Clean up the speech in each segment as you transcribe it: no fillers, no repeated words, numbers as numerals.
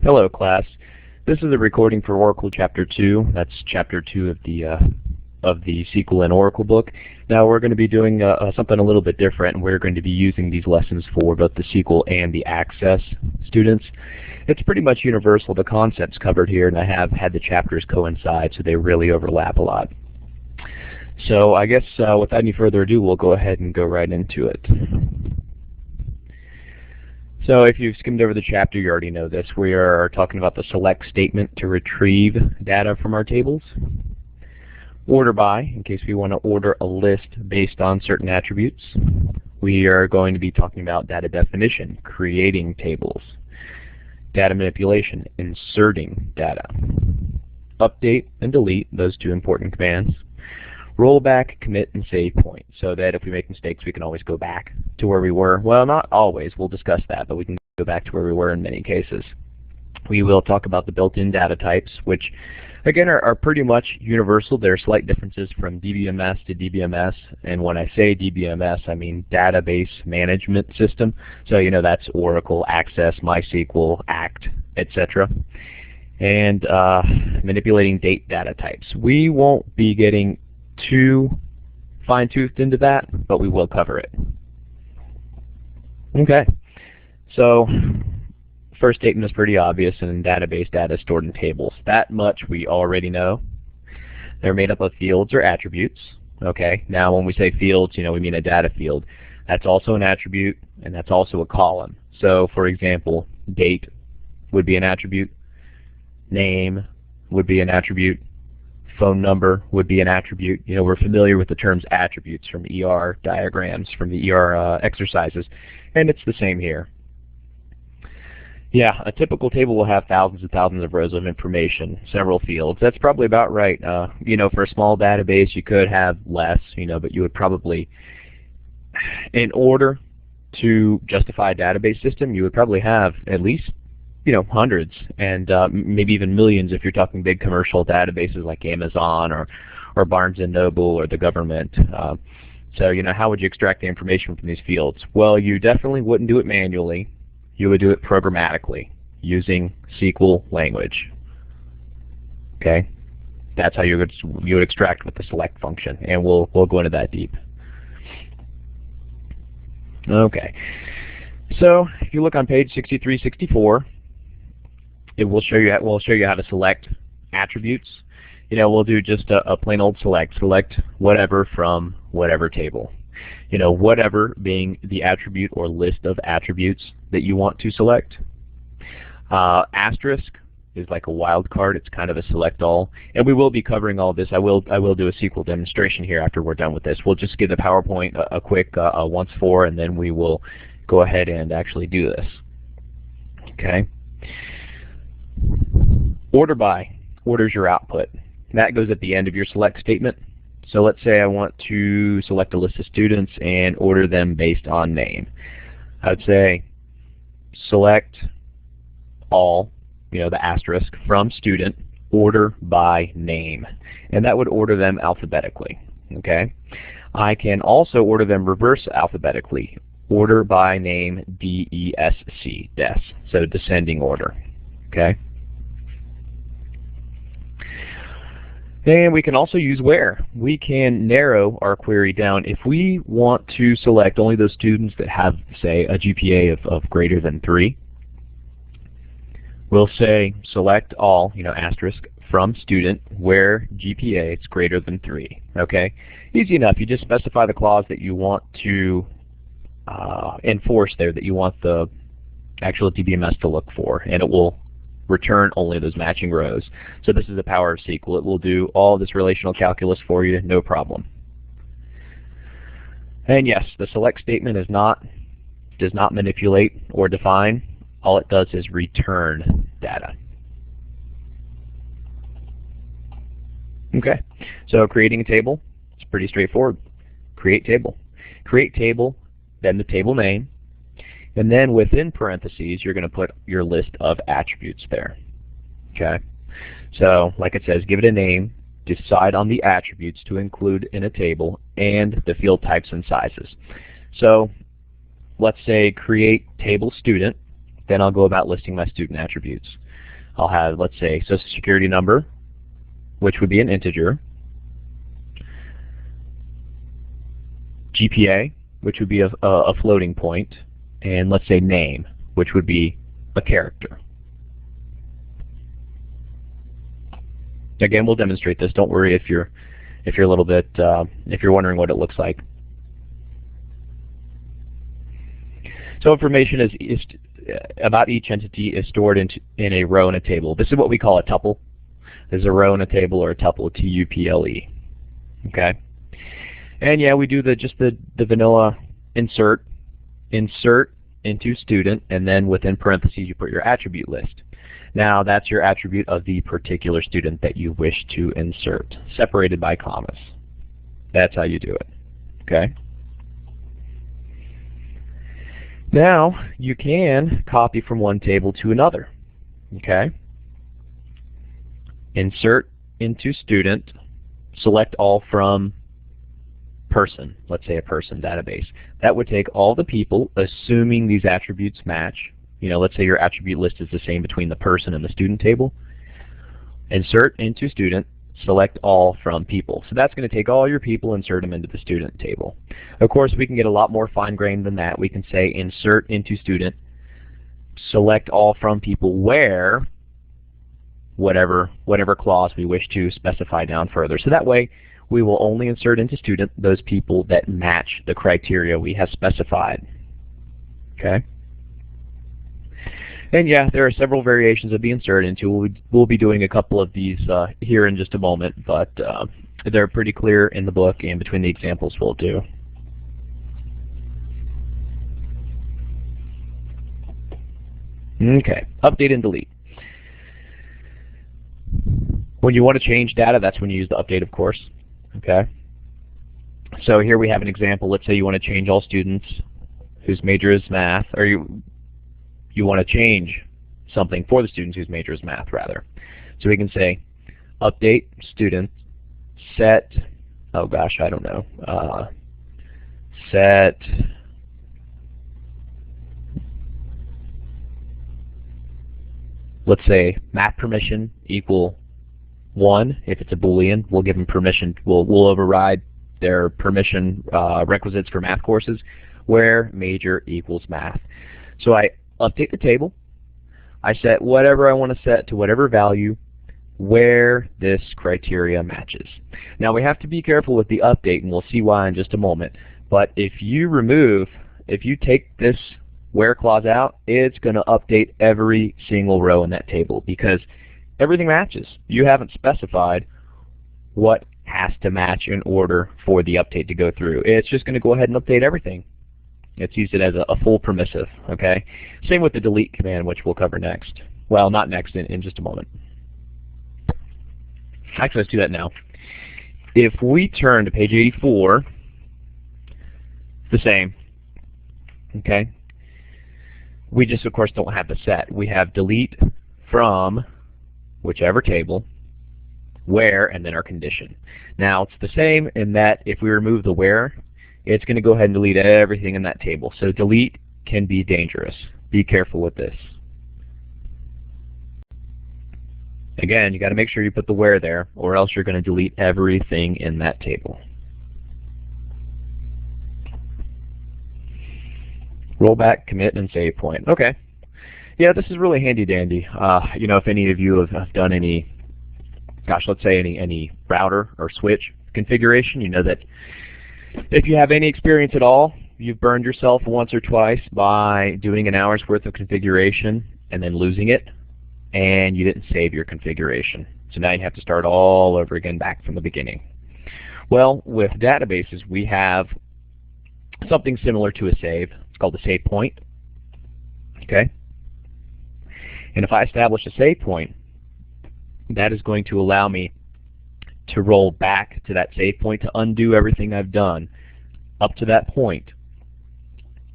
Hello, class. This is a recording for Oracle Chapter 2. That's Chapter 2 of the SQL and Oracle book. Now we're going to be doing something a little bit different, and we're going to be using these lessons for both the SQL and the Access students. It's pretty much universal, the concepts covered here, and I have had the chapters coincide, so they really overlap a lot. So I guess without any further ado, we'll go ahead and go right into it. So if you've skimmed over the chapter, you already know this. We are talking about the select statement to retrieve data from our tables. Order by, in case we want to order a list based on certain attributes. We are going to be talking about data definition, creating tables. Data manipulation, inserting data. Update and delete, those two important commands. Rollback, commit, and save point, so that if we make mistakes, we can always go back to where we were. Well, not always. We'll discuss that, but we can go back to where we were in many cases. We will talk about the built-in data types, which, again, are pretty much universal. There are slight differences from DBMS to DBMS, and when I say DBMS, I mean Database Management System. So, you know, that's Oracle, Access, MySQL, ACT, etc. And manipulating date data types. We won't be getting too fine-toothed into that, but we will cover it. Okay, so first statement is pretty obvious, and database data is stored in tables. That much we already know. They're made up of fields or attributes. Okay, now when we say fields, you know, we mean a data field. That's also an attribute, and that's also a column. So for example, date would be an attribute, name would be an attribute, phone number would be an attribute. You know, we're familiar with the terms attributes from ER diagrams, from the ER exercises, and it's the same here. Yeah, a typical table will have thousands and thousands of rows of information, several fields. That's probably about right. You know, for a small database, you could have less, you know, but you would probably, in order to justify a database system, you would probably have at least, you know, hundreds and maybe even millions if you're talking big commercial databases like Amazon or Barnes & Noble or the government. So, you know, how would you extract the information from these fields? Well, you definitely wouldn't do it manually. You would do it programmatically using SQL language. Okay? That's how you would extract with the select function, and we'll go into that deep. Okay. So, if you look on page 63-64, it will show you how to select attributes. You know, we'll do just a plain old select. Select whatever from whatever table. You know, whatever being the attribute or list of attributes that you want to select. Asterisk is like a wild card. It's kind of a select all. And we will be covering all this. I will do a SQL demonstration here after we're done with this. We'll just give the PowerPoint a quick once for, and then we will go ahead and actually do this. Okay. Order by orders your output. That goes at the end of your select statement. So let's say I want to select a list of students and order them based on name. I would say select all, you know, the asterisk, from student, order by name. And that would order them alphabetically. Okay. I can also order them reverse alphabetically. Order by name, D-E-S-C, des. So descending order. Okay. And we can also use where. We can narrow our query down. If we want to select only those students that have, say, a GPA of greater than 3, we'll say select all, you know, asterisk, from student where GPA is greater than 3. Okay? Easy enough. You just specify the clause that you want to enforce there, that you want the actual DBMS to look for, and it will return only those matching rows. So this is the power of SQL. It will do all this relational calculus for you, no problem. And yes, the select statement does not manipulate or define. All it does is return data. Okay, so creating a table, it's pretty straightforward. Create table. Create table, then the table name. And then within parentheses, you're going to put your list of attributes there. Okay? So, like it says, give it a name, decide on the attributes to include in a table, and the field types and sizes. So, let's say create table student. then I'll go about listing my student attributes. I'll have, let's say, Social Security number, which would be an integer, GPA, which would be a floating point, and let's say name, which would be a character. Again, we'll demonstrate this. Don't worry if you're a little bit if you're wondering what it looks like. So information is about each entity is stored in a row in a table. This is what we call a tuple. There's a row in a table, or a tuple, T-U-P-L-E. Okay. And yeah, we do just the vanilla insert into student, and then within parentheses you put your attribute list. Now that's your attribute of the particular student that you wish to insert, separated by commas. That's how you do it. Okay. Now you can copy from one table to another. Okay. Insert into student, select all from person, let's say a person database. That would take all the people, assuming these attributes match. Let's say your attribute list is the same between the person and the student table. Insert into student, select all from people. So that's going to take all your people, insert them into the student table. Of course, we can get a lot more fine-grained than that. We can say insert into student, select all from people where whatever clause we wish to specify down further. So that way, we will only insert into student those people that match the criteria we have specified. Okay? And yeah, there are several variations of the insert into. We'll be doing a couple of these here in just a moment, but they're pretty clear in the book, and between the examples we'll do. Okay, update and delete. When you want to change data, that's when you use the update, of course. Okay. So here we have an example. Let's say you want to change all students whose major is math, or you want to change something for the students whose major is math, rather. So we can say update student set, oh gosh, I don't know, set let's say math permission equal 1. If it's a Boolean, we'll give them permission. We'll override their permission requisites for math courses where major equals math. So I update the table. I set whatever I want to set to whatever value where this criteria matches. Now we have to be careful with the update, and we'll see why in just a moment. But if you take this where clause out, it's going to update every single row in that table because everything matches. You haven't specified what has to match in order for the update to go through. It's just going to go ahead and update everything. It's used it as a full permissive. Okay. Same with the delete command, which we'll cover next. Well, not next, in just a moment. Actually, let's do that now. If we turn to page 84, it's the same. Okay. We just, of course, don't have the set. We have delete from whichever table, where, and then our condition. Now, it's the same in that if we remove the where, it's going to go ahead and delete everything in that table. So delete can be dangerous. Be careful with this. Again, you got to make sure you put the where there, or else you're going to delete everything in that table. Roll back, commit, and save point. Okay. Yeah, this is really handy dandy. If any of you have done any, let's say any router or switch configuration, you know that if you have any experience at all, you've burned yourself once or twice by doing an hour's worth of configuration and then losing it, and you didn't save your configuration. So now you have to start all over again back from the beginning. Well, with databases, we have something similar to a save. It's called a save point. Okay? And if I establish a save point, that is going to allow me to roll back to that save point to undo everything I've done up to that point.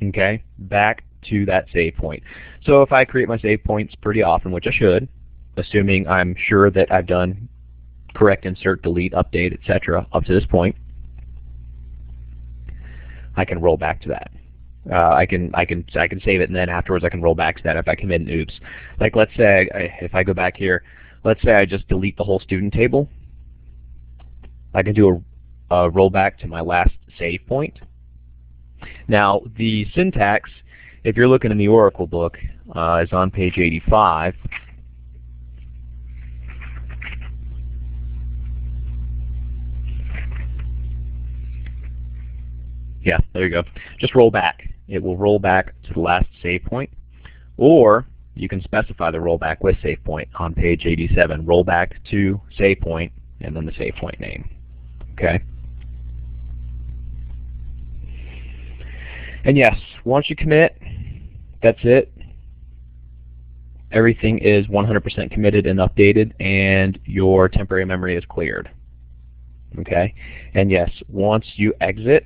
Okay? Back to that save point. So if I create my save points pretty often, which I should, assuming I'm sure that I've done correct insert, delete, update, etc. up to this point, I can roll back to that. I can save it, and then afterwards I can roll back to that if I commit an oops. Like let's say if I go back here, let's say I just delete the whole student table. I can do a rollback to my last save point. Now the syntax, if you're looking in the Oracle book, is on page 85. Yeah, there you go. Just roll back. It will roll back to the last save point, or you can specify the rollback with save point on page 87. Roll back to save point and then the save point name. Okay. And yes, once you commit, that's it. Everything is 100% committed and updated, and your temporary memory is cleared. Okay. And yes, once you exit,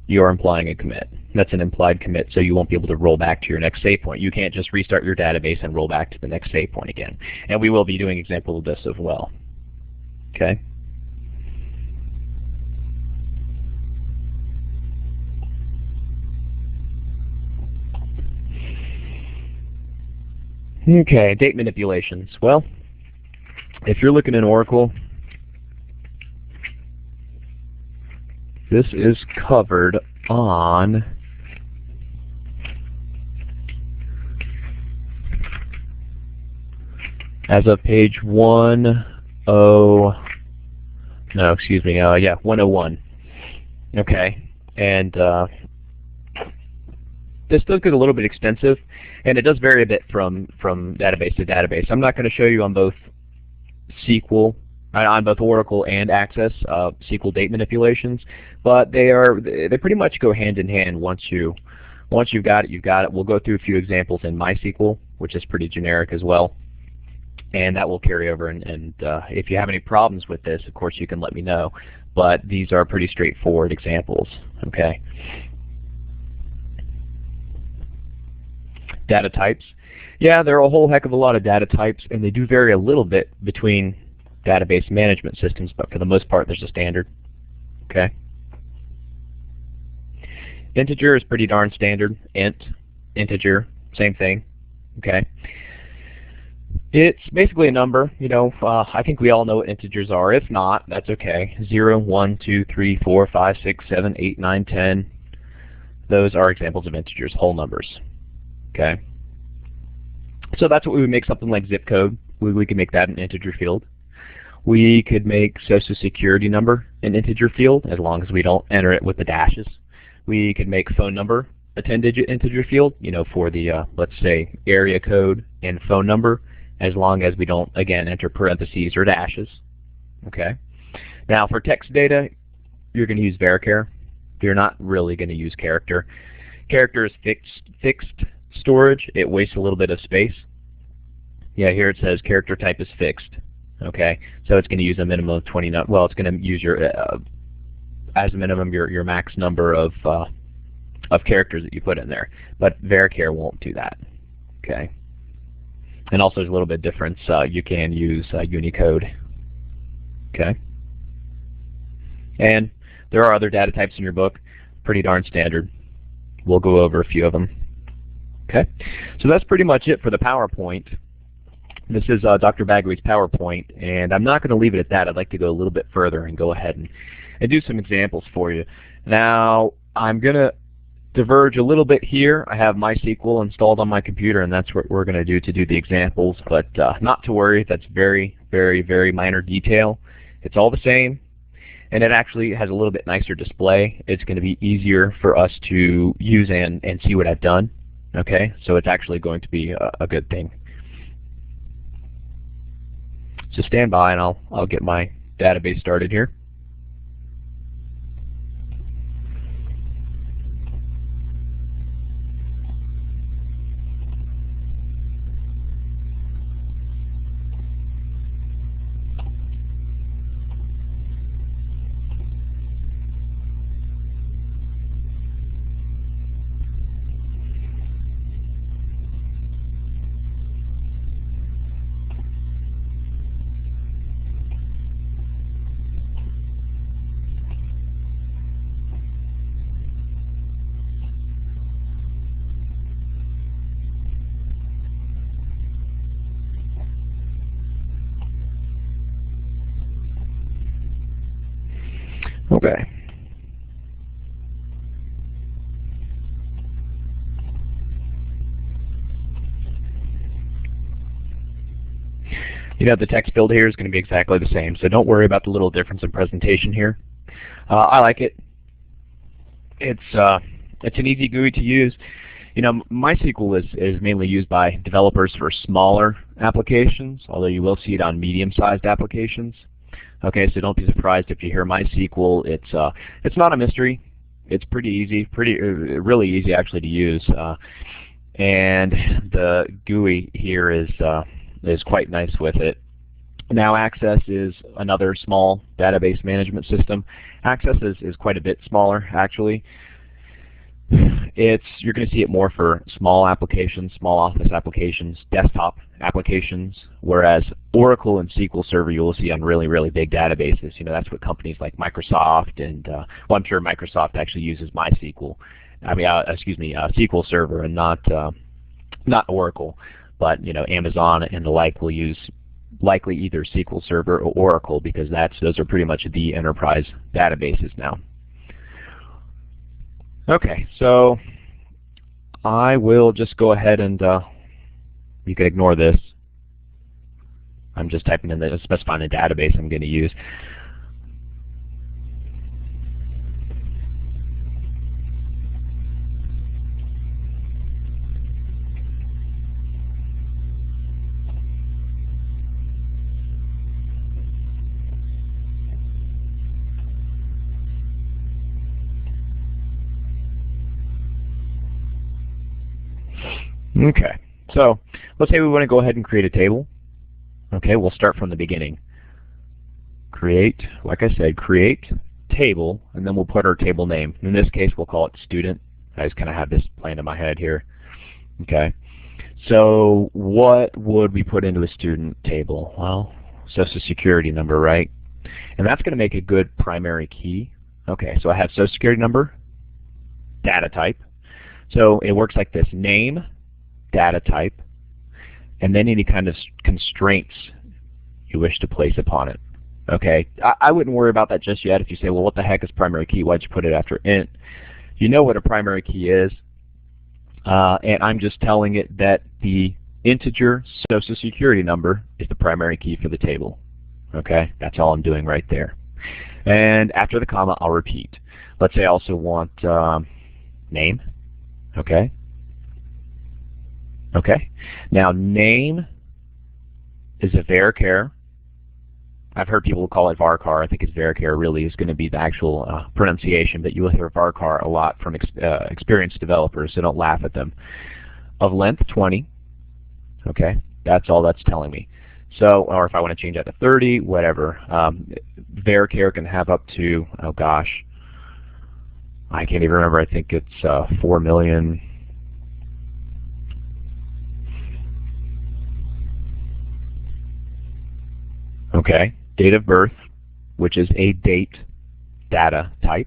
you're implying a commit. That's an implied commit, so you won't be able to roll back to your next save point. You can't just restart your database and roll back to the next save point again. And we will be doing examples of this as well. Okay? Okay, date manipulations. Well, if you're looking in Oracle, this is covered on as of page 101. Okay, and this does get a little bit extensive, and it does vary a bit from database to database. I'm not going to show you on both SQL, on both Oracle and Access, SQL date manipulations, but they pretty much go hand in hand. Once you've got it, you've got it. We'll go through a few examples in MySQL, which is pretty generic as well, and that will carry over. And if you have any problems with this, of course you can let me know. But these are pretty straightforward examples. Okay. Data types. Yeah, there are a whole heck of a lot of data types, and they do vary a little bit between database management systems, but for the most part there's a standard. Okay. Integer is pretty darn standard. Int, integer, same thing. Okay. It's basically a number. You know, I think we all know what integers are. If not, that's okay. 0, 1, 2, 3, 4, 5, 6, 7, 8, 9, 10. Those are examples of integers, whole numbers. Okay. So that's what we would make something like zip code. We could make that an integer field. We could make social security number an integer field, as long as we don't enter it with the dashes. We could make phone number a 10-digit integer field, you know, for the, let's say, area code and phone number, as long as we don't, again, enter parentheses or dashes. Okay. Now, for text data, you're going to use varchar. You're not really going to use character. Character is fixed storage. It wastes a little bit of space. Yeah, here it says character type is fixed. Okay, so it's going to use a minimum of 29. Well, it's going to use your as a minimum your max number of characters that you put in there. But varchar won't do that. Okay, and also there's a little bit of difference. You can use Unicode. Okay, and there are other data types in your book, pretty darn standard. We'll go over a few of them. Okay, so that's pretty much it for the PowerPoint. This is Dr. Bagway's PowerPoint, and I'm not going to leave it at that. I'd like to go a little bit further and go ahead and do some examples for you. Now, I'm going to diverge a little bit here. I have MySQL installed on my computer, and that's what we're going to do the examples, but not to worry. That's very, very, very minor detail. It's all the same, and it actually has a little bit nicer display. It's going to be easier for us to use and see what I've done. Okay, so it's actually going to be a good thing. So stand by, and I'll get my database started here. Okay. You know, the text field here is going to be exactly the same, so don't worry about the little difference in presentation here. I like it. It's an easy GUI to use. You know, MySQL is mainly used by developers for smaller applications, although you will see it on medium-sized applications. Okay, so don't be surprised if you hear MySQL. It's not a mystery. It's pretty easy, really easy actually to use, and the GUI here is quite nice with it. Now Access is another small database management system. Access is quite a bit smaller actually. You're going to see it more for small applications, small office applications, desktop applications, whereas Oracle and SQL Server you will see on really, really big databases. You know, that's what companies like Microsoft and, well, I'm sure Microsoft actually uses MySQL. I mean, SQL Server and not Oracle. But, you know, Amazon and the like will use likely either SQL Server or Oracle because those are pretty much the enterprise databases now. Okay, so I will just go ahead and you can ignore this. I'm just typing in specifying the database I'm going to use. Okay, so let's say we want to go ahead and create a table. Okay, we'll start from the beginning. Create, like I said, create table, and then we'll put our table name. In this case, we'll call it student. I just kind of have this planned in my head here. Okay, so what would we put into a student table? Well, Social Security number, right? And that's going to make a good primary key. Okay, so I have Social Security number, data type. So it works like this: name, data type, and then any kind of constraints you wish to place upon it. Okay, I wouldn't worry about that just yet. If you say, well, what the heck is primary key? Why'd you put it after int? You know what a primary key is, and I'm just telling it that the integer Social Security number is the primary key for the table. Okay, that's all I'm doing right there. And after the comma, I'll repeat. Let's say I also want name. Okay. Okay. Now name is a varchar. I've heard people call it varchar. I think it's varchar. Really is going to be the actual pronunciation, but you will hear varchar a lot from experienced developers, so don't laugh at them. Of length 20. Okay. That's all that's telling me. So, or if I want to change that to 30, whatever. Varchar can have up to, oh gosh, I can't even remember. I think it's 4 million. Okay, date of birth, which is a date data type.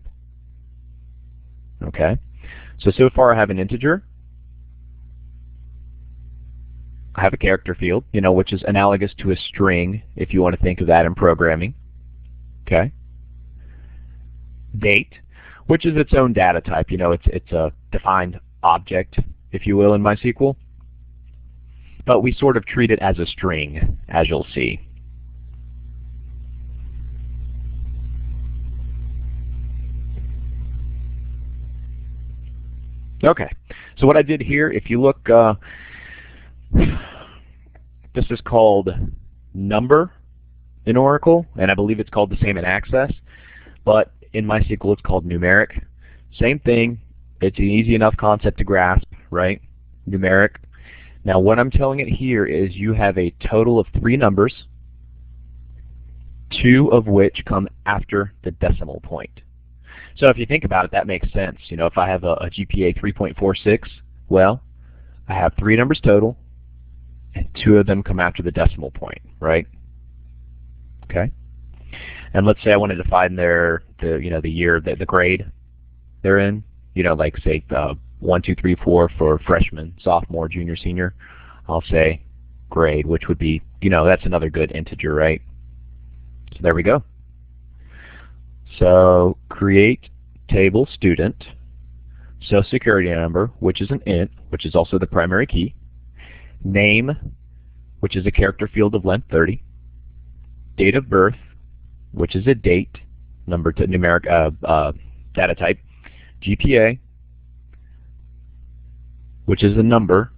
Okay, so far I have an integer. I have a character field, you know, which is analogous to a string if you want to think of that in programming. Okay. Date, which is its own data type. You know, it's a defined object, if you will, in MySQL. But we sort of treat it as a string, as you'll see. Okay, so what I did here, if you look, this is called number in Oracle, and I believe it's called the same in Access, but in MySQL it's called numeric. Same thing, it's an easy enough concept to grasp, right? Numeric. Now what I'm telling it here is you have a total of 3 numbers, 2 of which come after the decimal point. So if you think about it, that makes sense. You know, if I have a GPA 3.46, well, I have 3 numbers total, and 2 of them come after the decimal point, right? Okay. And let's say I wanted to find the year, the grade they're in. You know, like say 1, 2, 3, 4 for freshman, sophomore, junior, senior. I'll say grade, which would be, you know, that's another good integer, right? So there we go. So create table student, social security number, which is an int, which is also the primary key, name, which is a character field of length 30, date of birth, which is a date, number to numeric data type, GPA, which is a number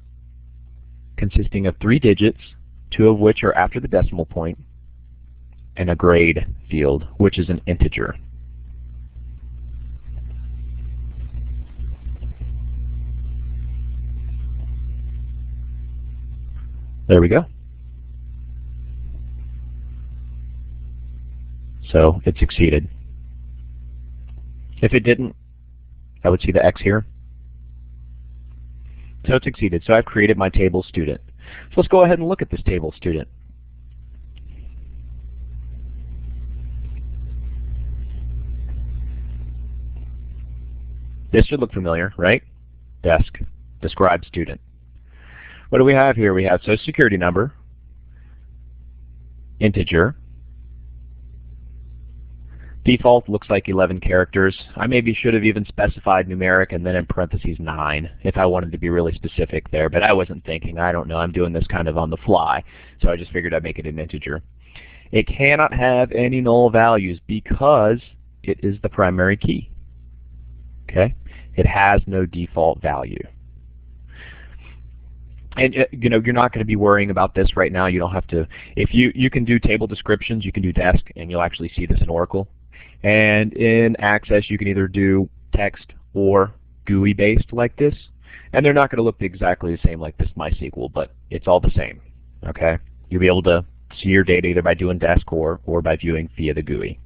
consisting of 3 digits, 2 of which are after the decimal point, and a grade field, which is an integer. There we go. So it succeeded. If it didn't, I would see the X here. So it succeeded. So I've created my table student. So let's go ahead and look at this table student. This should look familiar, right? Desk, describe student. What do we have here? We have social security number, integer. Default looks like 11 characters. I maybe should have even specified numeric and then in parentheses 9 if I wanted to be really specific there, but I wasn't thinking. I don't know. I'm doing this kind of on the fly, so I just figured I'd make it an integer. It cannot have any null values because it is the primary key. Okay? It has no default value. And you know, you're not going to be worrying about this right now. You don't have to. If you can do table descriptions, you can do desk, and you'll actually see this in Oracle. And in Access, you can either do text or GUI based like this, and they're not going to look exactly the same like this MySQL, but it's all the same. Okay, you'll be able to see your data either by doing desk or by viewing via the GUI.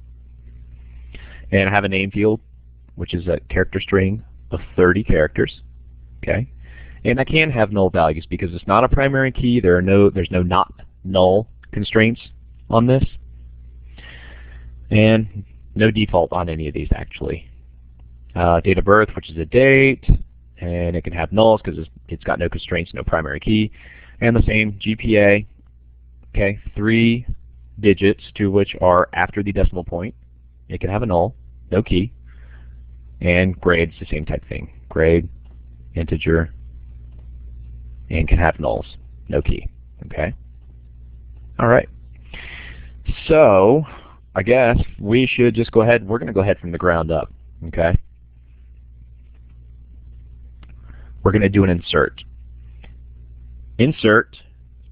And I have a name field, which is a character string of 30 characters. Okay. And I can have null values because it's not a primary key. There's no not null constraints on this, and no default on any of these actually. Date of birth, which is a date, and it can have nulls because it's got no constraints, no primary key, and the same GPA. Okay, 3 digits, 2 of which are after the decimal point. It can have a null, no key, and grade's the same type thing. Grade, integer, and can have nulls, no key. Okay. All right. So I guess we should just go ahead. We're going to go ahead from the ground up. Okay. We're going to do an insert. Insert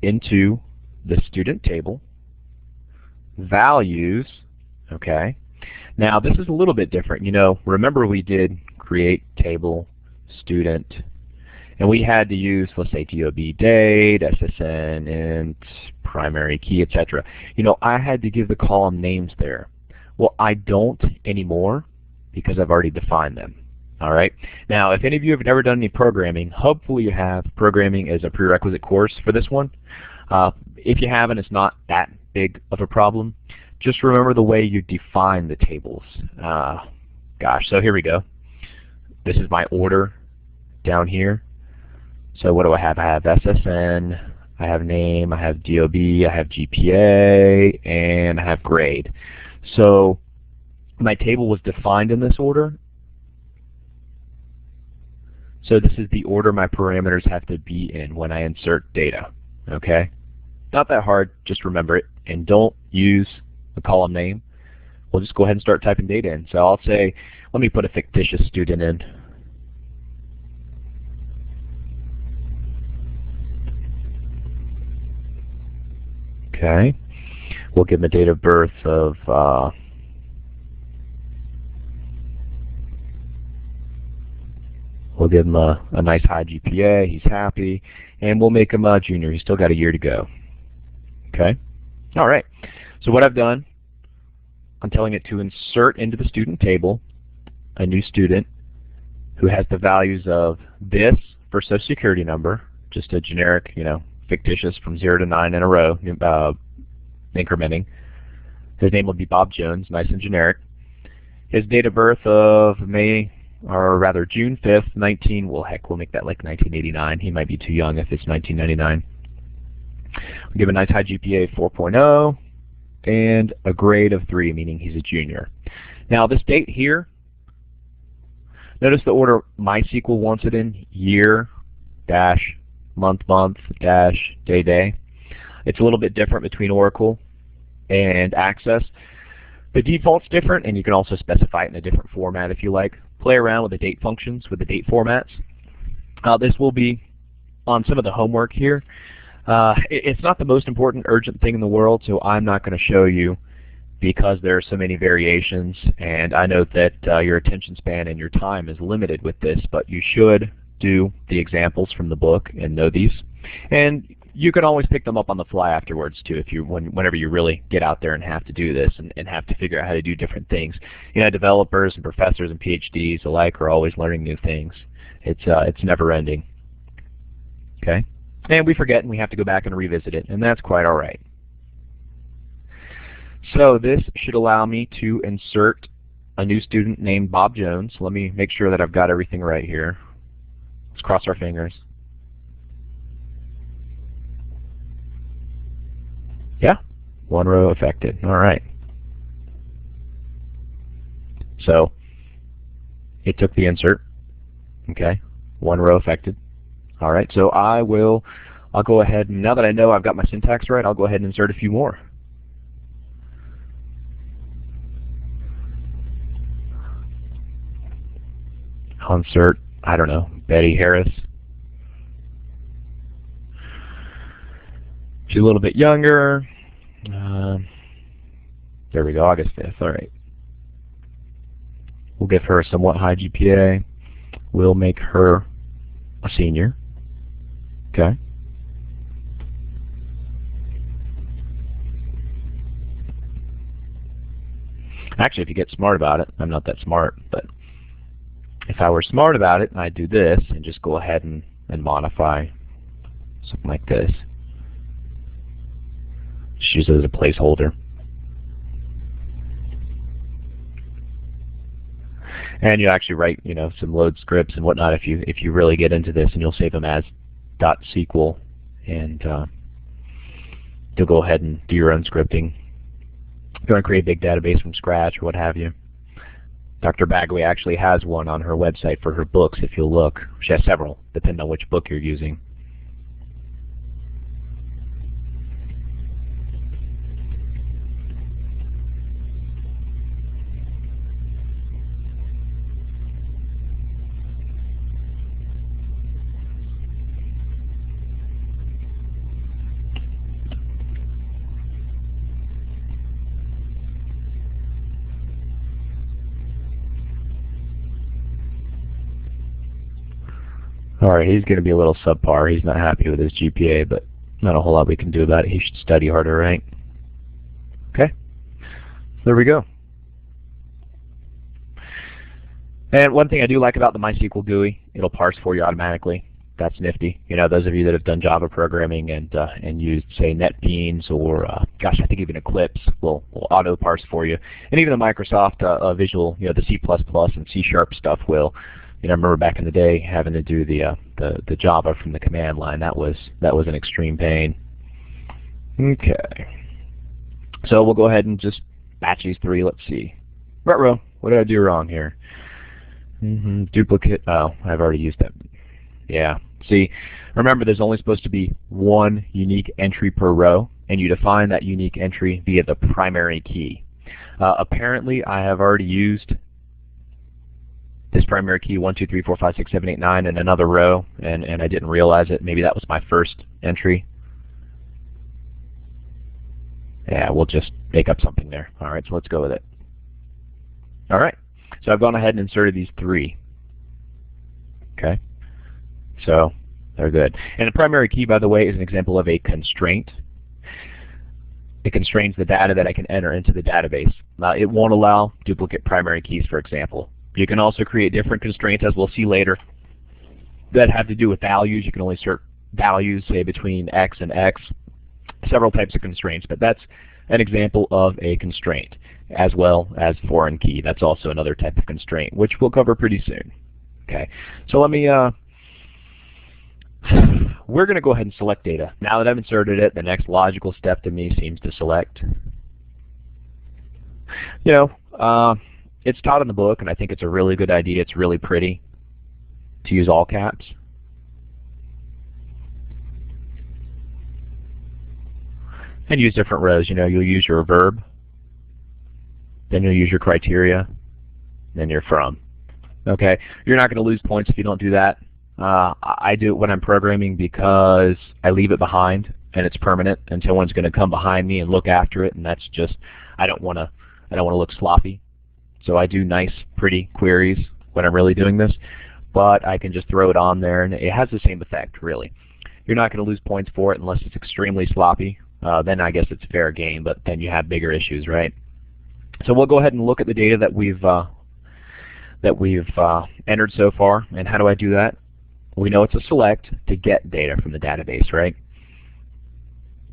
into the student table. Values. Okay. Now this is a little bit different. You know, remember we did create table student. And we had to use, let's say, DOB date, SSN, int, primary key, etc. You know, I had to give the column names there. Well, I don't anymore because I've already defined them. All right. Now, if any of you have never done any programming, hopefully you have programming as a prerequisite course for this one. If you haven't, it's not that big of a problem. Just remember the way you define the tables. Gosh, so here we go. This is my order down here. So what do I have? I have SSN, I have name, I have DOB, I have GPA, and I have grade. So my table was defined in this order. So this is the order my parameters have to be in when I insert data. Okay? Not that hard, just remember it. And don't use the column name. We'll just go ahead and start typing data in. So I'll say, let me put a fictitious student in. Okay, we'll give him a date of birth of we'll give him a nice high GPA. He's happy, and we'll make him a junior. He's still got a year to go. Okay, all right. So what I've done, I'm telling it to insert into the student table a new student who has the values of this for social security number, just a generic, you know, fictitious from 0 to 9 in a row, incrementing. His name will be Bob Jones, nice and generic. His date of birth of June 5th, 19. Well, heck, we'll make that like 1989. He might be too young if it's 1999. We'll give a nice high GPA 4.0 and a grade of 3, meaning he's a junior. Now this date here, notice the order MySQL wants it in: year, dash, month, month, dash, day, day. It's a little bit different between Oracle and Access. The default's different, and you can also specify it in a different format if you like. Play around with the date functions, with the date formats. This will be on some of the homework here. It's not the most important urgent thing in the world, so I'm not going to show you because there are so many variations, and I know that your attention span and your time is limited with this, but you should do the examples from the book and know these. And you can always pick them up on the fly afterwards too, if you whenever you really get out there and have to do this and have to figure out how to do different things. You know, developers and professors and PhDs alike are always learning new things. It's never ending. Okay? And we forget and we have to go back and revisit it, and that's quite all right. So this should allow me to insert a new student named Bob Jones. Let me make sure that I've got everything right here. Let's cross our fingers. Yeah, one row affected. All right. So it took the insert. Okay, one row affected. All right, so I'll go ahead, and now that I know I've got my syntax right, I'll go ahead and insert a few more. I'll insert, I don't know, Betty Harris. She's a little bit younger. There we go, August 5th. All right. We'll give her a somewhat high GPA. We'll make her a senior. Okay. Actually, if you get smart about it, I'm not that smart, but if I were smart about it, I'd do this and just go ahead and modify something like this. Just use it as a placeholder. And you actually write, you know, some load scripts and whatnot if you really get into this, and you'll save them as .SQL, and you'll go ahead and do your own scripting. If you want to create a big database from scratch or what have you. Dr. Bagway actually has one on her website for her books, if you'll look. She has several, depending on which book you're using. Alright, he's going to be a little subpar. He's not happy with his GPA, but not a whole lot we can do about it. He should study harder, right? Okay. There we go. And one thing I do like about the MySQL GUI, it'll parse for you automatically. That's nifty. You know, those of you that have done Java programming and used, say, NetBeans or, gosh, I think even Eclipse will auto parse for you. And even the Microsoft Visual, you know, the C++ and C# stuff will. You know, I remember back in the day having to do the Java from the command line. That was an extreme pain. Okay. So we'll go ahead and just batch these three. Let's see. Ruh-roh, what did I do wrong here? Duplicate. Oh, I've already used that. Yeah. See, remember there's only supposed to be one unique entry per row, and you define that unique entry via the primary key. Apparently, I have already used this primary key 1, 2, 3, 4, 5, 6, 7, 8, 9 in another row, and I didn't realize it. Maybe that was my first entry. Yeah, we'll just make up something there. All right, so let's go with it. All right, so I've gone ahead and inserted these three. Okay, so they're good. And the primary key, by the way, is an example of a constraint. It constrains the data that I can enter into the database. Now, it won't allow duplicate primary keys, for example. You can also create different constraints, as we'll see later, that have to do with values. You can only insert values, say, between X and X, several types of constraints. But that's an example of a constraint, as well as foreign key. That's also another type of constraint, which we'll cover pretty soon. Okay, so let me, we're going to go ahead and select data. Now that I've inserted it, the next logical step to me seems to select. You know, It's taught in the book, and I think it's a really good idea. It's really pretty to use all caps. And use different rows. You know, you'll use your verb, then you'll use your criteria, then your from. Okay, you're not going to lose points if you don't do that. I do it when I'm programming because I leave it behind and it's permanent, and someone's going to come behind me and look after it, and that's just, I don't want to look sloppy. So I do nice, pretty queries when I'm really doing this, but I can just throw it on there, and it has the same effect, really. You're not going to lose points for it unless it's extremely sloppy. Then I guess it's fair game, but then you have bigger issues, right? So we'll go ahead and look at the data that we've entered so far. And how do I do that? We know it's a select to get data from the database, right?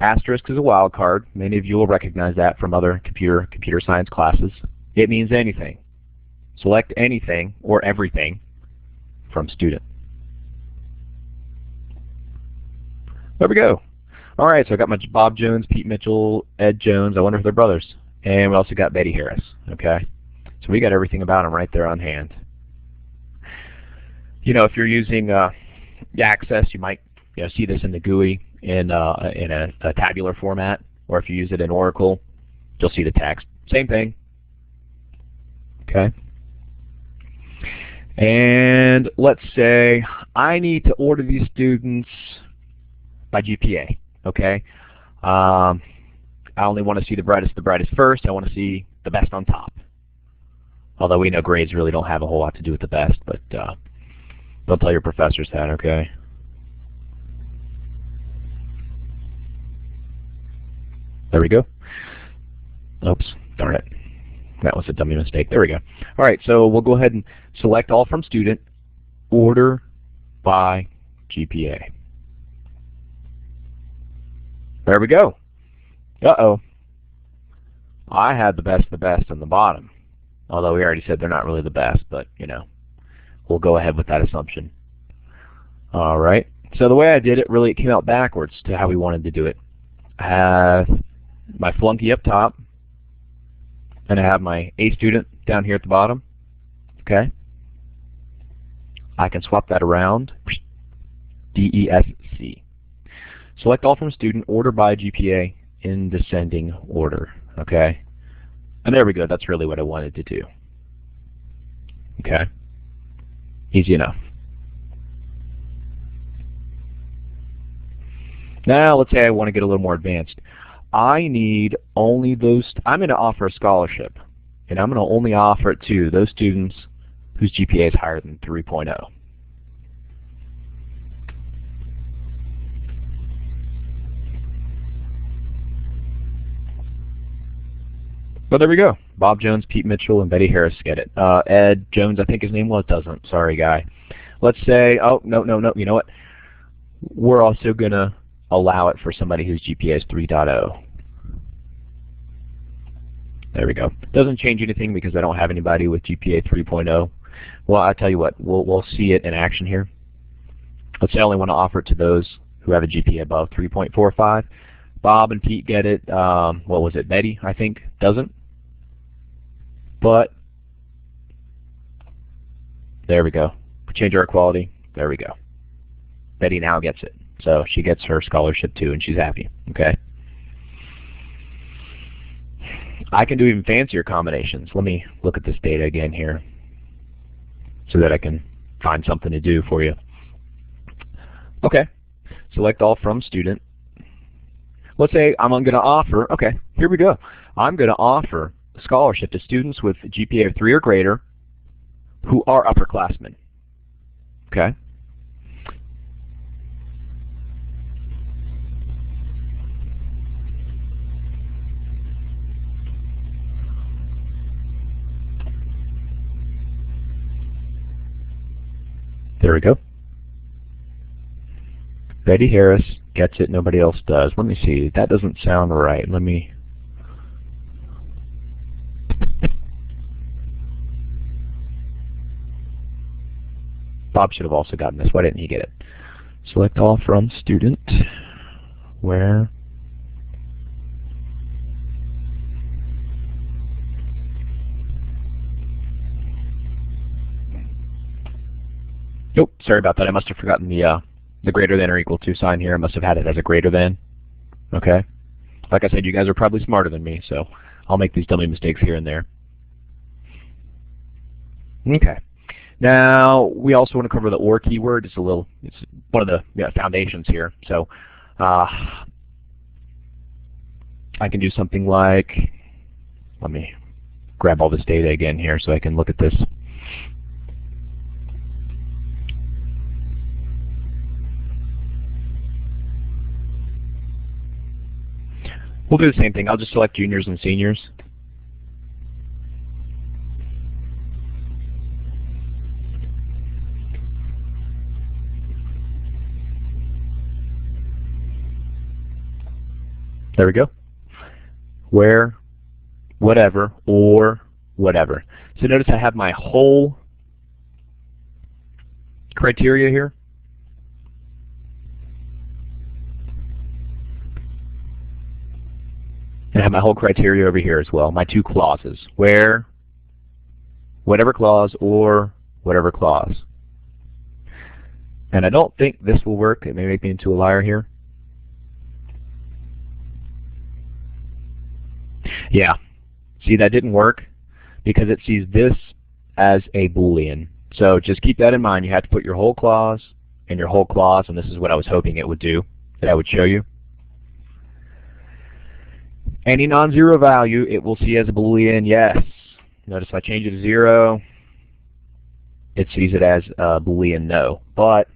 Asterisk is a wildcard. Many of you will recognize that from other computer science classes. It means anything. Select anything or everything from student. There we go. All right, so I got my Bob Jones, Pete Mitchell, Ed Jones. I wonder if they're brothers. And we also got Betty Harris. Okay, so we got everything about them right there on hand. You know, if you're using Access, you might see this in the GUI in a tabular format, or if you use it in Oracle, you'll see the text. Same thing. Okay. And let's say I need to order these students by GPA. Okay. I only want to see the brightest first. I want to see the best on top. Although we know grades really don't have a whole lot to do with the best, but don't tell your professors that, okay? There we go. Oops, darn it. That was a dummy mistake. There we go. All right, so we'll go ahead and select all from student, order by GPA. There we go. Uh-oh. I had the best on the bottom. Although we already said they're not really the best, but, you know, we'll go ahead with that assumption. All right. So the way I did it, really, it came out backwards to how we wanted to do it. I have my flunky up top, and I have my A student down here at the bottom. Okay. I can swap that around. DESC. Select all from student, order by GPA in descending order. Okay. And there we go. That's really what I wanted to do. Okay. Easy enough. Now let's say I want to get a little more advanced. I need only those, I'm going to offer a scholarship, and I'm going to only offer it to those students whose GPA is higher than 3.0. Well, there we go. Bob Jones, Pete Mitchell, and Betty Harris get it. Ed Jones, I think his name was, doesn't. Sorry, guy. Let's say, oh, no. You know what? We're also going to allow it for somebody whose GPA is 3.0. There we go. Doesn't change anything because I don't have anybody with GPA 3.0. Well, I'll tell you what. We'll see it in action here. Let's say I only want to offer it to those who have a GPA above 3.45. Bob and Pete get it. What was it? Betty, I think, doesn't. But there we go. We change our equality. There we go. Betty now gets it. So she gets her scholarship too, and she's happy. Okay. I can do even fancier combinations. Let me look at this data again here so that I can find something to do for you. Okay. Select all from student. Let's say I'm going to offer, okay, here we go. I'm going to offer a scholarship to students with a GPA of 3 or greater who are upperclassmen. Okay. There we go. Betty Harris gets it, nobody else does. Let me see. That doesn't sound right. Let me... Bob should have also gotten this. Why didn't he get it? Select all from student. Where? Nope, sorry about that. I must have forgotten the greater than or equal to sign here. I must have had it as a greater than. Okay. Like I said, you guys are probably smarter than me, so I'll make these dummy mistakes here and there. Okay. Now we also want to cover the or keyword. It's one of the foundations here. So I can do something like, let me grab all this data again here so I can look at this. We'll do the same thing. I'll just select juniors and seniors. There we go. Where, whatever, or whatever. So notice I have my whole criteria here. And I have my whole criteria over here as well, my two clauses. Where, whatever clause, or whatever clause. And I don't think this will work. It may make me into a liar here. Yeah. See, that didn't work because it sees this as a Boolean. So just keep that in mind. You have to put your whole clause and your whole clause, and this is what I was hoping it would do, that I would show you. Any non-zero value, it will see as a Boolean, yes. Notice if I change it to 0, it sees it as a Boolean, no. But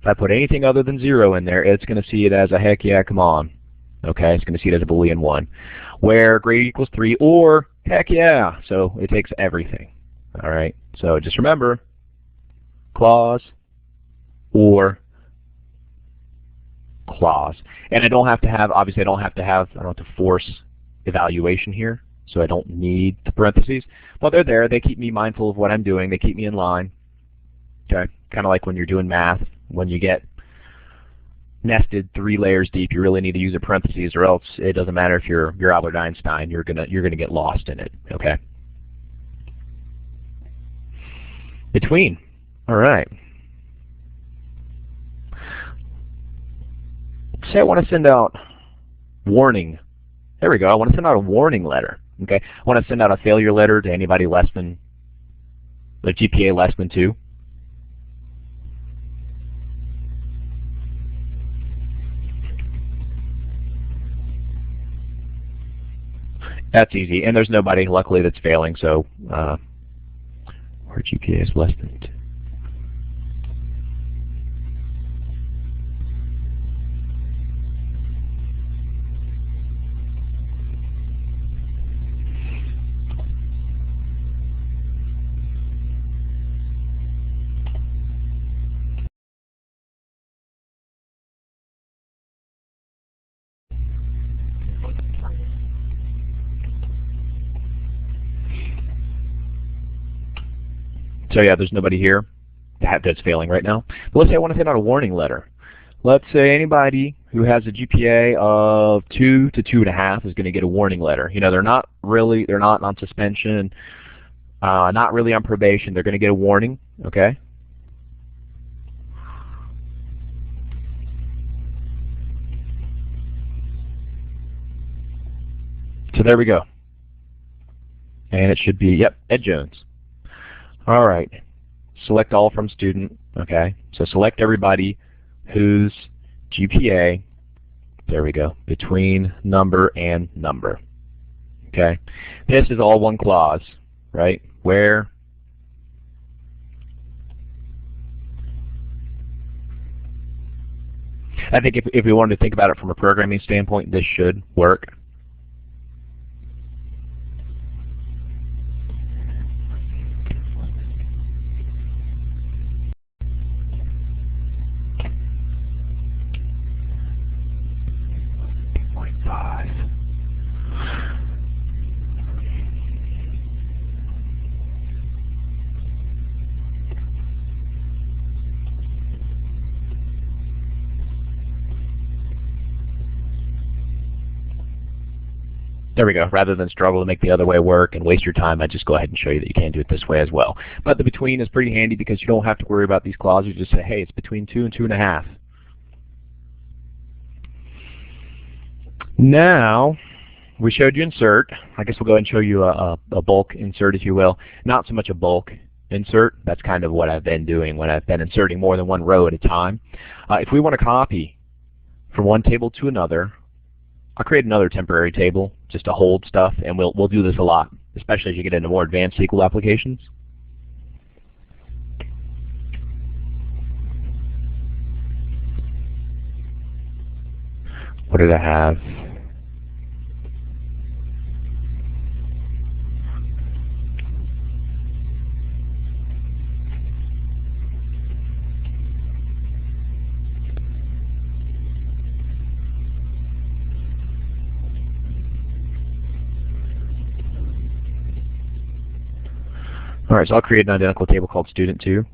if I put anything other than 0 in there, it's going to see it as a heck yeah, come on. Okay, it's going to see it as a Boolean 1. Where greater equals 3 or heck yeah. So it takes everything. All right, so just remember, clause or clause. And I don't have to have, obviously I don't have to force evaluation here, so I don't need the parentheses. But they're there. They keep me mindful of what I'm doing. They keep me in line. Okay, kind of like when you're doing math, when you get nested 3 layers deep, you really need to use a parentheses, or else it doesn't matter if you're Albert Einstein, you're gonna get lost in it. Okay. Between. All right. Say I want to send out warning. There we go. I want to send out a warning letter. Okay. I want to send out a failure letter to anybody less than the GPA less than 2. That's easy, and there's nobody, luckily, that's failing, so where GPA is less than 2. So yeah, there's nobody here that's failing right now. But let's say I want to send out a warning letter. Let's say anybody who has a GPA of 2 to 2.5 is going to get a warning letter. You know, they're not on suspension, not really on probation. They're going to get a warning, okay? So there we go. And it should be, yep, Ed Jones. All right, select all from student, okay? So select everybody whose GPA, there we go, between number and number, okay? This is all one clause, right? Where I think if we wanted to think about it from a programming standpoint, this should work. There we go. Rather than struggle to make the other way work and waste your time, I just go ahead and show you that you can do it this way as well. But the between is pretty handy because you don't have to worry about these clauses. You just say, hey, it's between 2 and 2.5. Now, we showed you insert. I guess we'll go ahead and show you a bulk insert, if you will. Not so much a bulk insert. That's kind of what I've been doing when I've been inserting more than one row at a time. If we want to copy from one table to another, I'll create another temporary table just to hold stuff, and we'll do this a lot, especially as you get into more advanced SQL applications. What did I have? Alright, so I'll create an identical table called student2. I'm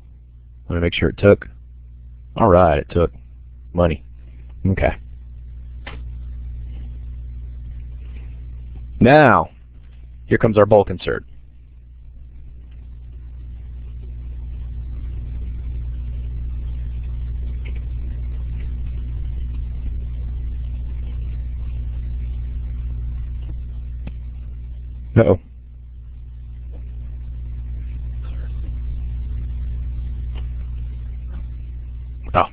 going to make sure it took. Alright, it took. Money. Okay. Now, here comes our bulk insert. Uh-oh. Oh.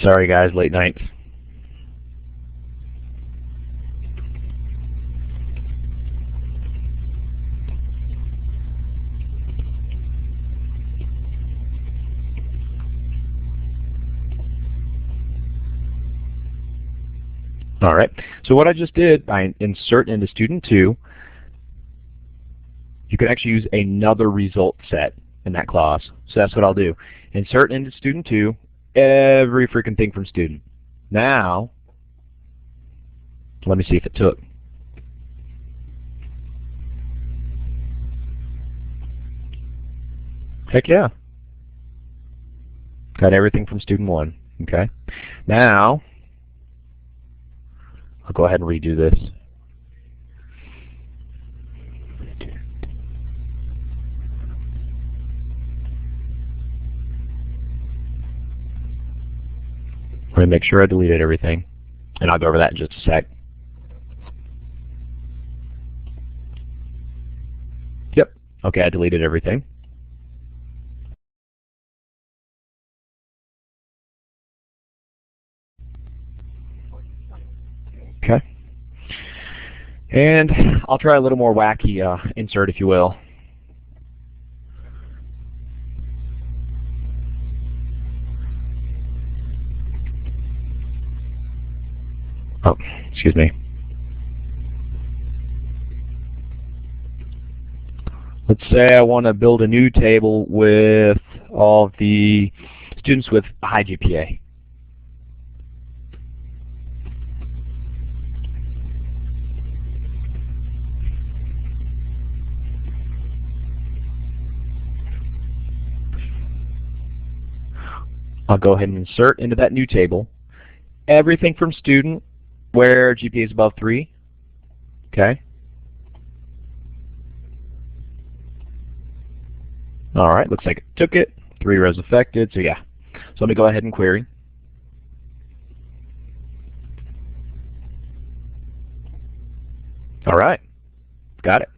Sorry guys, late nights. All right, so what I just did, I insert into student2. You can actually use another result set in that clause. So that's what I'll do. Insert into student2 every freaking thing from student. Now, let me see if it took. Heck yeah. Got everything from student 1. Okay. Now, I'll go ahead and redo this. I'm going to make sure I deleted everything, and I'll go over that in just a sec. Yep. Okay, I deleted everything. Okay. And I'll try a little more wacky insert, if you will. Oh, excuse me. Let's say I want to build a new table with all of the students with a high GPA. I'll go ahead and insert into that new table everything from student where GPA is above 3. Okay. All right, looks like it took it. 3 rows affected, so yeah. So let me go ahead and query. All right, got it.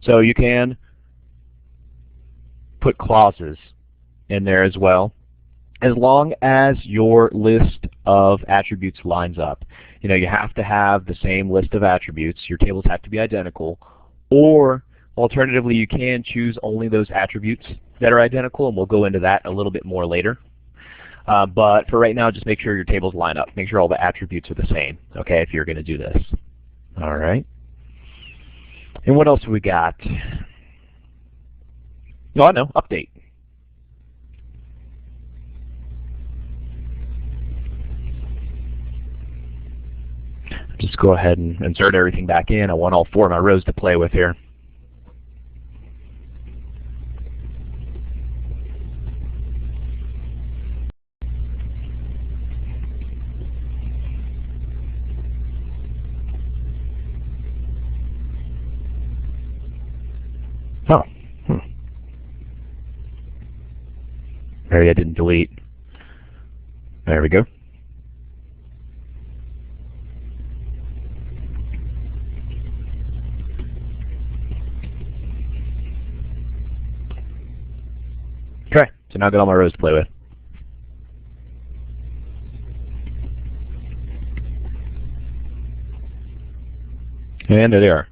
So you can put clauses in there as well, as long as your list of attributes lines up. You know, you have to have the same list of attributes. Your tables have to be identical, or alternatively, you can choose only those attributes that are identical, and we'll go into that a little bit more later. But for right now, just make sure your tables line up. Make sure all the attributes are the same, okay, if you're going to do this. All right. And what else have we got? Oh, I know, update. Just go ahead and insert everything back in. I want all 4 of my rows to play with here. Maybe I didn't delete. There we go. Okay, so now I've got all my rows to play with. And there they are.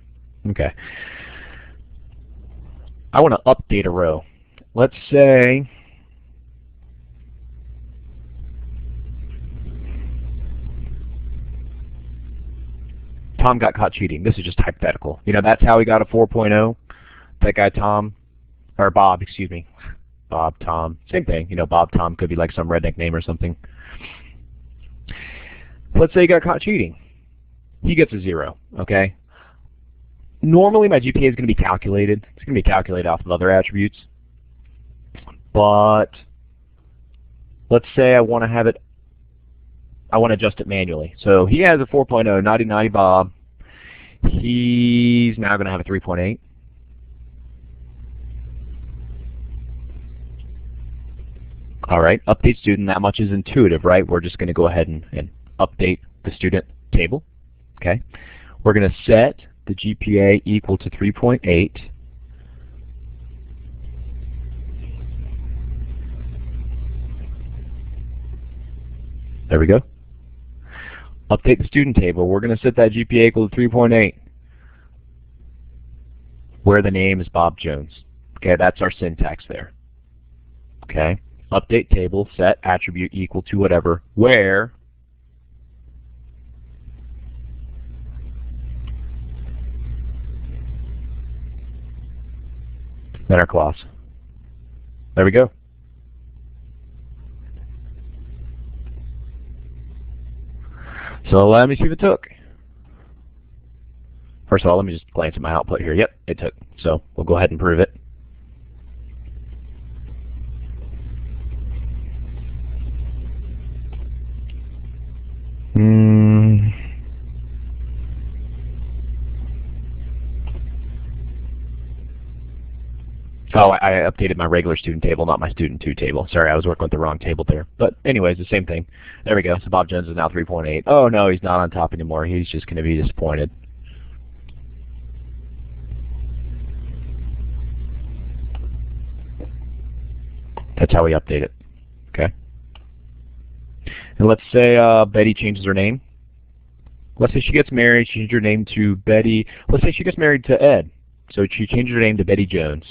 Okay. I want to update a row. Let's say Tom got caught cheating. This is just hypothetical. You know, that's how he got a 4.0. That guy Tom, or Bob, excuse me. Bob, Tom, same thing. You know, Bob, Tom could be like some redneck name or something. Let's say he got caught cheating. He gets a 0, okay? Normally my GPA is going to be calculated. It's going to be calculated off of other attributes. But let's say I want to have it, I want to adjust it manually. So he has a 4.0, naughty naughty Bob. He's now going to have a 3.8. All right, update student, that much is intuitive, right? We're just going to go ahead and update the student table. Okay, we're going to set the GPA equal to 3.8. There we go. Update the student table. We're going to set that GPA equal to 3.8, where the name is Bob Jones. Okay, that's our syntax there. Okay, update table, set attribute equal to whatever, where then our clause. There we go. So let me see if it took. First of all, let me just glance at my output here. Yep, it took. So we'll go ahead and prove it. Oh, I updated my regular student table, not my student 2 table. Sorry, I was working with the wrong table there. But anyways, the same thing. There we go. So Bob Jones is now 3.8. Oh no, he's not on top anymore. He's just going to be disappointed. That's how we update it. Okay. And let's say Betty changes her name. Let's say she gets married. She changes her name to Betty. Let's say she gets married to Ed. So she changes her name to Betty Jones.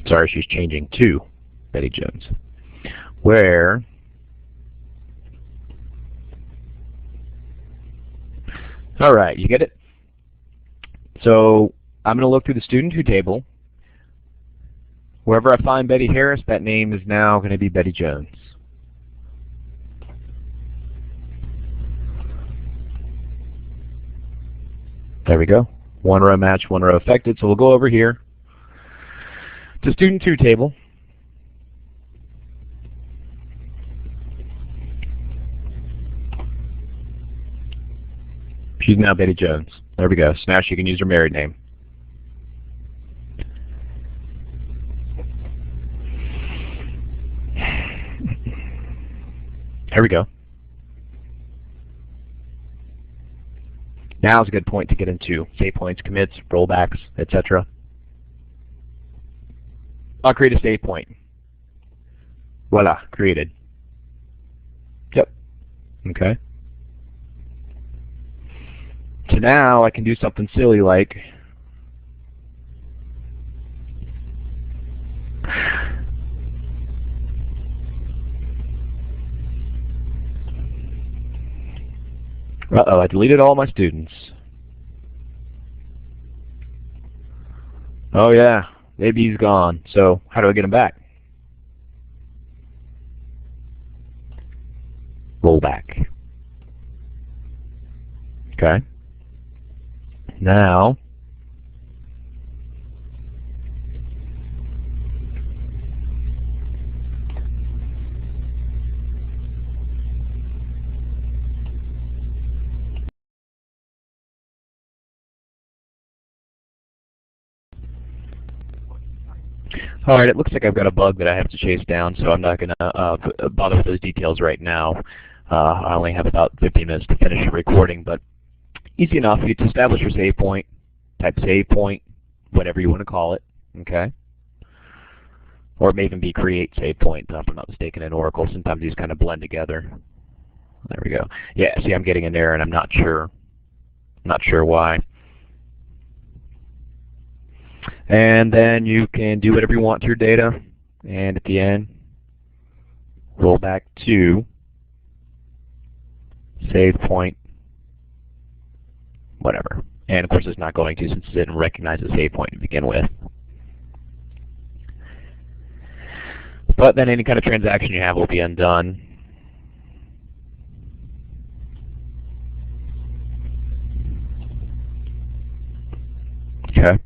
Sorry, she's changing to Betty Jones. Where all right, you get it? So I'm going to look through the student 2 table. Wherever I find Betty Harris, that name is now going to be Betty Jones. There we go. One row match, one row affected. So we'll go over here to student 2 table. She's now Betty Jones. There we go. So now she can use her married name. There we go. Now is a good point to get into save points, commits, rollbacks, etc. I'll create a save point. Voila, created. Yep. Okay. So now I can do something silly like uh-oh, I deleted all my students. Oh yeah, maybe he's gone. So how do I get him back? Roll back. Okay. Now All right, it looks like I've got a bug that I have to chase down, so I'm not going to bother with those details right now. I only have about 15 minutes to finish the recording, but easy enough. You establish your save point, type save point, whatever you want to call it, okay? Or it may even be create save point, if I'm not mistaken, in Oracle. Sometimes these kind of blend together. There we go. Yeah, see, I'm getting an error, and I'm not sure why. And then you can do whatever you want to your data, and at the end, roll back to save point, whatever. And of course it's not going to, since it didn't recognize the save point to begin with. But then any kind of transaction you have will be undone. Okay.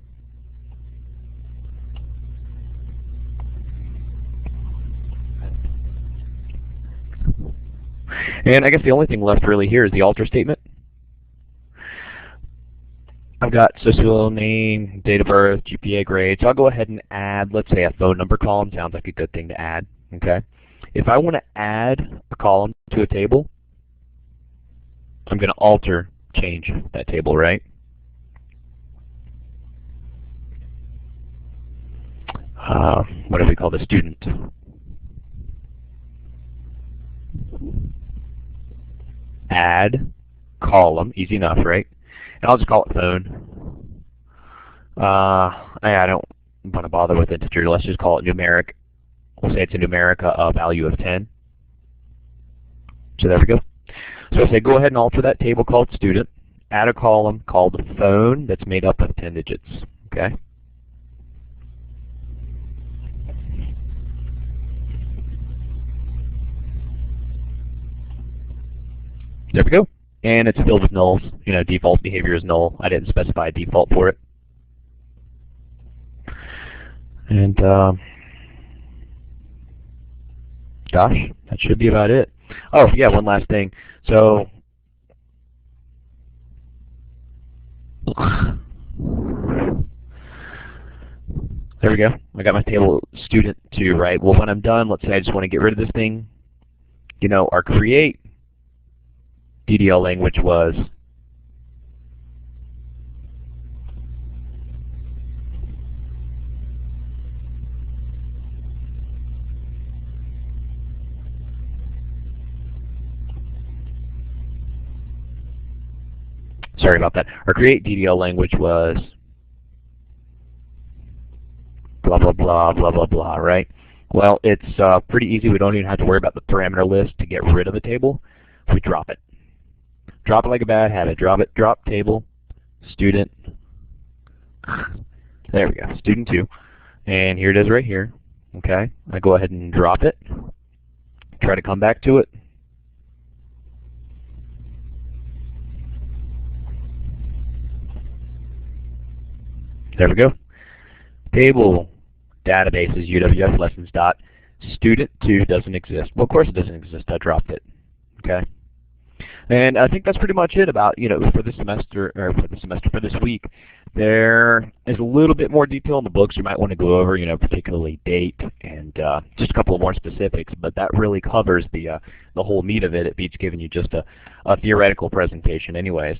And I guess the only thing left really here is the alter statement. I've got social name, date of birth, GPA grade, so I'll go ahead and add, let's say, a phone number column. Sounds like a good thing to add, okay? If I want to add a column to a table, I'm going to change that table, right? What do we call the student? Add column, easy enough, right? And I'll just call it phone. I don't want to bother with integer. Let's just call it numeric. We'll say it's a numeric value of 10. So there we go. So I say go ahead and alter that table called student. Add a column called phone that's made up of 10 digits. Okay. There we go. And it's filled with nulls. You know, default behavior is null. I didn't specify a default for it. And gosh, that should be about it. Oh, yeah, one last thing. So there we go. I got my table student 2, right? Well, when I'm done, let's say I just want to get rid of this thing. You know, our create DDL language was sorry about that. Our create DDL language was blah blah blah blah blah blah, right? Well, it's pretty easy. We don't even have to worry about the parameter list to get rid of the table. We drop it. Drop it like a bad habit. Drop table, student. There we go, student 2. And here it is right here. Okay, I go ahead and drop it. Try to come back to it. There we go. Table databases UWF lessons dot student 2 doesn't exist. Well, of course it doesn't exist. I dropped it. Okay. And I think that's pretty much it about, you know, for this semester, or for this week. There is a little bit more detail in the books you might want to go over, you know, particularly date and just a couple of more specifics, but that really covers the whole meat of it. It beats giving you just a theoretical presentation anyways.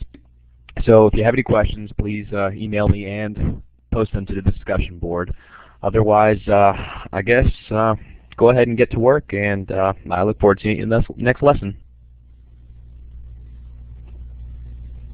So if you have any questions, please email me and post them to the discussion board. Otherwise, I guess go ahead and get to work, and I look forward to seeing you in the next lesson.